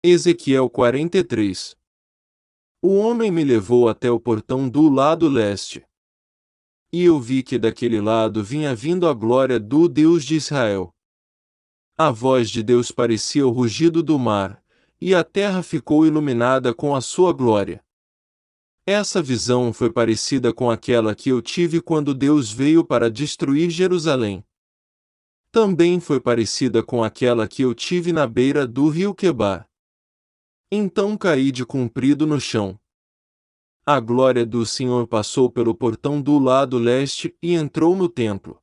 Ezequiel 43. O homem me levou até o portão do lado leste. E eu vi que daquele lado vinha vindo a glória do Deus de Israel. A voz de Deus parecia o rugido do mar, e a terra ficou iluminada com a sua glória. Essa visão foi parecida com aquela que eu tive quando Deus veio para destruir Jerusalém. Também foi parecida com aquela que eu tive na beira do rio Quebar. Então caí de comprido no chão. A glória do Senhor passou pelo portão do lado leste e entrou no templo.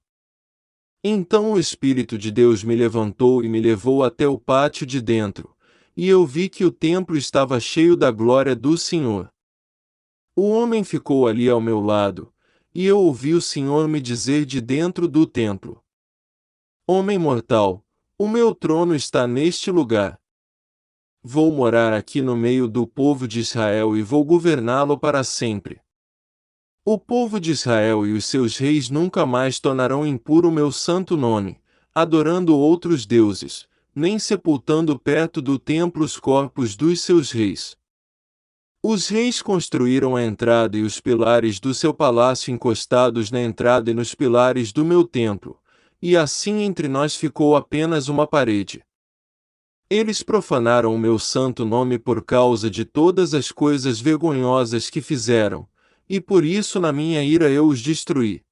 Então o Espírito de Deus me levantou e me levou até o pátio de dentro, e eu vi que o templo estava cheio da glória do Senhor. O homem ficou ali ao meu lado, e eu ouvi o Senhor me dizer de dentro do templo: Homem mortal, o meu trono está neste lugar. Vou morar aqui no meio do povo de Israel e vou governá-lo para sempre. O povo de Israel e os seus reis nunca mais tornarão impuro o meu santo nome, adorando outros deuses, nem sepultando perto do templo os corpos dos seus reis. Os reis construíram a entrada e os pilares do seu palácio encostados na entrada e nos pilares do meu templo, e assim entre nós ficou apenas uma parede. Eles profanaram o meu santo nome por causa de todas as coisas vergonhosas que fizeram, e por isso na minha ira eu os destruí.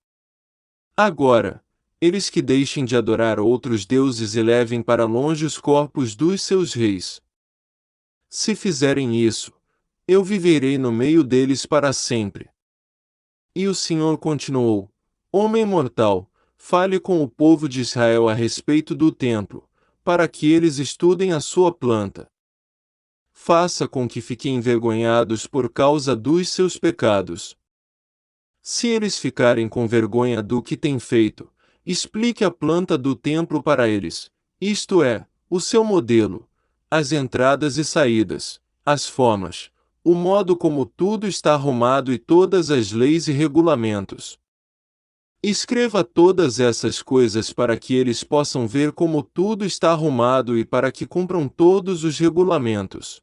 Agora, eles que deixem de adorar outros deuses e levem para longe os corpos dos seus reis. Se fizerem isso, eu viverei no meio deles para sempre. E o Senhor continuou: Homem mortal, fale com o povo de Israel a respeito do templo, para que eles estudem a sua planta. Faça com que fiquem envergonhados por causa dos seus pecados. Se eles ficarem com vergonha do que têm feito, explique a planta do templo para eles, isto é, o seu modelo, as entradas e saídas, as formas, o modo como tudo está arrumado e todas as leis e regulamentos. Escreva todas essas coisas para que eles possam ver como tudo está arrumado e para que cumpram todos os regulamentos.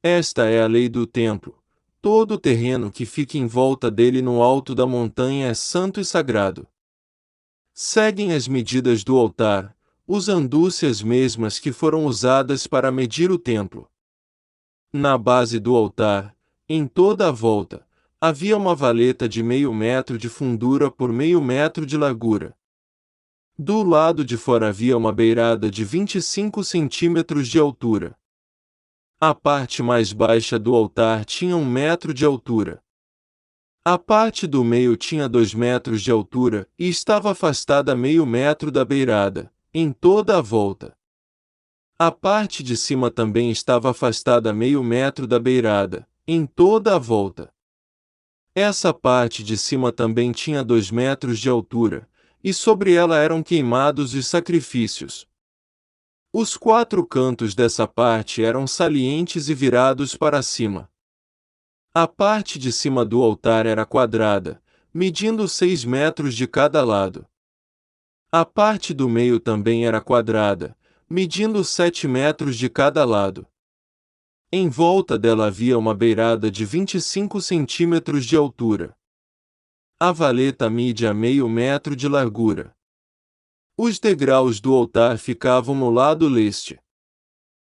Esta é a lei do templo. Todo o terreno que fica em volta dele no alto da montanha é santo e sagrado. Seguem as medidas do altar, usando-se as mesmas que foram usadas para medir o templo. Na base do altar, em toda a volta, havia uma valeta de 0,5 metro de fundura por 0,5 metro de largura. Do lado de fora havia uma beirada de 25 centímetros de altura. A parte mais baixa do altar tinha 1 metro de altura. A parte do meio tinha 2 metros de altura e estava afastada 0,5 metro da beirada, em toda a volta. A parte de cima também estava afastada 0,5 metro da beirada, em toda a volta. Essa parte de cima também tinha 2 metros de altura, e sobre ela eram queimados os sacrifícios. Os 4 cantos dessa parte eram salientes e virados para cima. A parte de cima do altar era quadrada, medindo 6 metros de cada lado. A parte do meio também era quadrada, medindo 7 metros de cada lado. Em volta dela havia uma beirada de 25 centímetros de altura. A valeta media 0,5 metro de largura. Os degraus do altar ficavam no lado leste.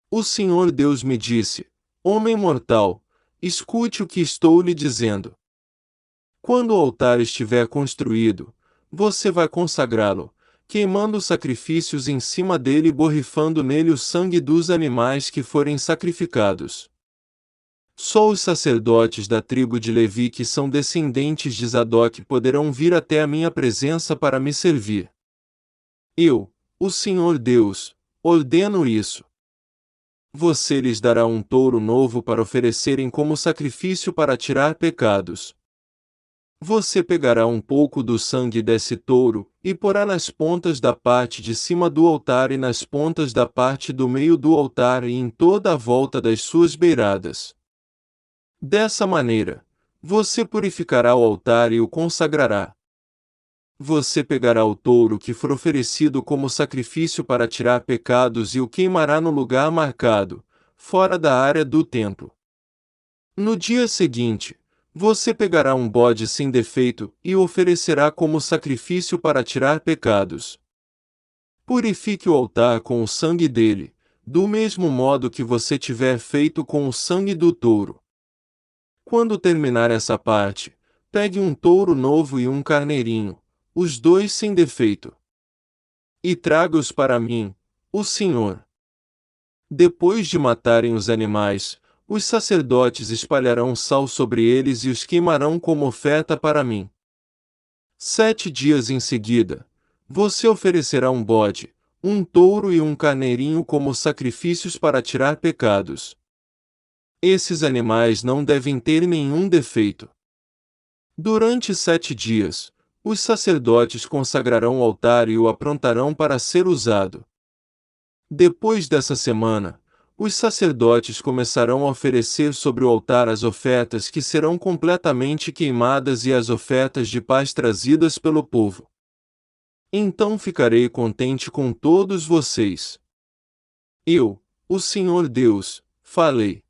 O Senhor Deus me disse: Homem mortal, escute o que estou lhe dizendo. Quando o altar estiver construído, você vai consagrá-lo, queimando sacrifícios em cima dele e borrifando nele o sangue dos animais que forem sacrificados. Só os sacerdotes da tribo de Levi que são descendentes de Zadoc poderão vir até a minha presença para me servir. Eu, o Senhor Deus, ordeno isso. Você lhes dará um touro novo para oferecerem como sacrifício para tirar pecados. Você pegará um pouco do sangue desse touro, e porá nas pontas da parte de cima do altar e nas pontas da parte do meio do altar e em toda a volta das suas beiradas. Dessa maneira, você purificará o altar e o consagrará. Você pegará o touro que for oferecido como sacrifício para tirar pecados e o queimará no lugar marcado, fora da área do templo. No dia seguinte, você pegará um bode sem defeito e o oferecerá como sacrifício para tirar pecados. Purifique o altar com o sangue dele, do mesmo modo que você tiver feito com o sangue do touro. Quando terminar essa parte, pegue um touro novo e um carneirinho, os dois sem defeito. E traga-os para mim, o Senhor. Depois de matarem os animais, os sacerdotes espalharão sal sobre eles e os queimarão como oferta para mim. 7 dias em seguida, você oferecerá um bode, um touro e um carneirinho como sacrifícios para tirar pecados. Esses animais não devem ter nenhum defeito. Durante 7 dias, os sacerdotes consagrarão o altar e o aprontarão para ser usado. Depois dessa semana, os sacerdotes começarão a oferecer sobre o altar as ofertas que serão completamente queimadas e as ofertas de paz trazidas pelo povo. Então ficarei contente com todos vocês. Eu, o Senhor Deus, falei.